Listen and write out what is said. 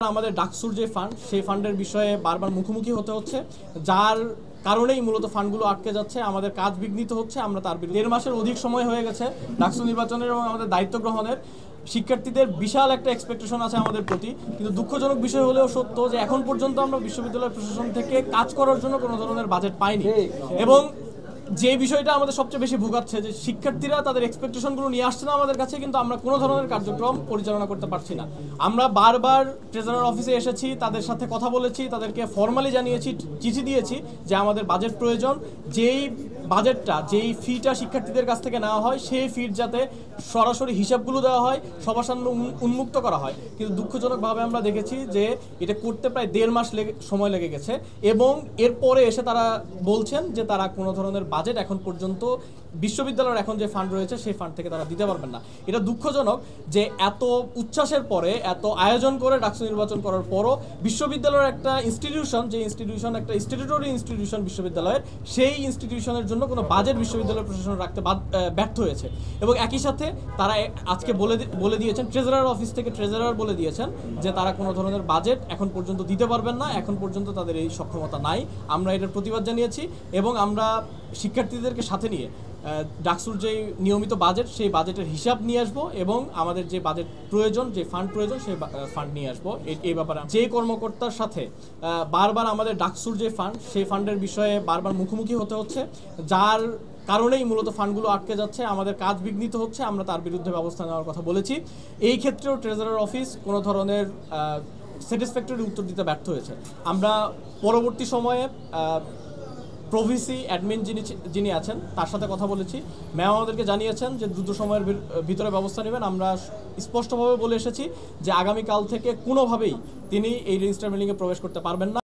আমাদের ডাকসুর যে ফান্ড সেই ফান্ডের বিষয়ে বারবার মুখোমুখি হতে হচ্ছে, যার কারণেই মূলত ফান্ডগুলো আটকে যাচ্ছে, আমাদের কাজ বিঘ্নিত হচ্ছে। আমরা তার বিরুদ্ধে 1.5 মাসের অধিক সময় হয়ে গেছে ডাকসু নির্বাচনের এবং আমাদের দায়িত্ব গ্রহণের। শিক্ষার্থীদের বিশাল একটা এক্সপেকটেশন আছে আমাদের প্রতি, কিন্তু দুঃখজনক বিষয় হলেও সত্য যে এখন পর্যন্ত আমরা বিশ্ববিদ্যালয় প্রশাসন থেকে কাজ করার জন্য কোনো ধরনের বাজেট পাইনি। এবং যে বিষয়টা আমাদের সবচেয়ে বেশি ভোগাচ্ছে যে শিক্ষার্থীরা তাদের এক্সপেকটেশনগুলো নিয়ে আসছে না আমাদের কাছে, কিন্তু আমরা কোনো ধরনের কার্যক্রম পরিচালনা করতে পারছি না। আমরা বারবার ট্রেজারার অফিসে এসেছি, তাদের সাথে কথা বলেছি, তাদেরকে ফর্মালি জানিয়েছি, চিঠি দিয়েছি যে আমাদের বাজেট প্রয়োজন। যেই বাজেটটা, যেই ফিটা শিক্ষার্থীদের কাছ থেকে নেওয়া হয় সেই ফির যাতে সরাসরি হিসাবগুলো দেওয়া হয়, সবার সামনে উন্মুক্ত করা হয়। কিন্তু দুঃখজনকভাবে আমরা দেখেছি যে এটা করতে প্রায় 1.5 মাস সময় লেগে গেছে এবং এরপরে এসে তারা বলছেন যে তারা কোনো ধরনের বাজেট এখন পর্যন্ত বিশ্ববিদ্যালয়ের এখন যে ফান্ড রয়েছে সেই ফান্ড থেকে তারা দিতে পারবেন না। এটা দুঃখজনক যে এত উচ্ছ্বাসের পরে, এত আয়োজন করে ডাকসু নির্বাচন করার পরও বিশ্ববিদ্যালয়ের একটা ইনস্টিটিউশন, যে ইনস্টিটিউশন একটা স্ট্যাটুটরি ইনস্টিটিউশন বিশ্ববিদ্যালয়ের, সেই ইনস্টিটিউশনের জন্য কোনো বাজেট বিশ্ববিদ্যালয় প্রশাসন রাখতে ব্যর্থ হয়েছে। এবং একই সাথে তারা আজকে বলে দিয়েছেন, ট্রেজারার অফিস থেকে ট্রেজারার বলে দিয়েছেন যে তারা কোনো ধরনের বাজেট এখন পর্যন্ত দিতে পারবেন না, এখন পর্যন্ত তাদের এই সক্ষমতা নাই। আমরা এটার প্রতিবাদ জানিয়েছি এবং আমরা শিক্ষার্থীদেরকে সাথে নিয়ে ডাকসুর যে নিয়মিত বাজেট সেই বাজেটের হিসাব নিয়ে আসবো এবং আমাদের যে বাজেট প্রয়োজন, যে ফান্ড প্রয়োজন সেই ফান্ড নিয়ে আসবো। এই ব্যাপারে যে কর্মকর্তার সাথে বারবার আমাদের ডাকসুর যে ফান্ড সেই ফান্ডের বিষয়ে বারবার মুখোমুখি হতে হচ্ছে, যার কারণেই মূলত ফান্ডগুলো আটকে যাচ্ছে, আমাদের কাজ বিঘ্নিত হচ্ছে। আমরা তার বিরুদ্ধে ব্যবস্থা নেওয়ার কথা বলেছি। এই ক্ষেত্রেও ট্রেজারার অফিস কোনো ধরনের স্যাটিসফ্যাক্টরি উত্তর দিতে ব্যর্থ হয়েছে। আমরা পরবর্তী সময়ে প্রভিসি অ্যাডমিন যিনি আছেন তার সাথে কথা বলেছি। ম্যাম আমাদেরকে জানিয়েছেন যে দ্রুত সময়ের ভিতরে ব্যবস্থা নেবেন। আমরা স্পষ্টভাবে বলে এসেছি যে আগামীকাল থেকে কোনোভাবেই তিনি এই রেজিস্টার মিলিংয়ে প্রবেশ করতে পারবেন না।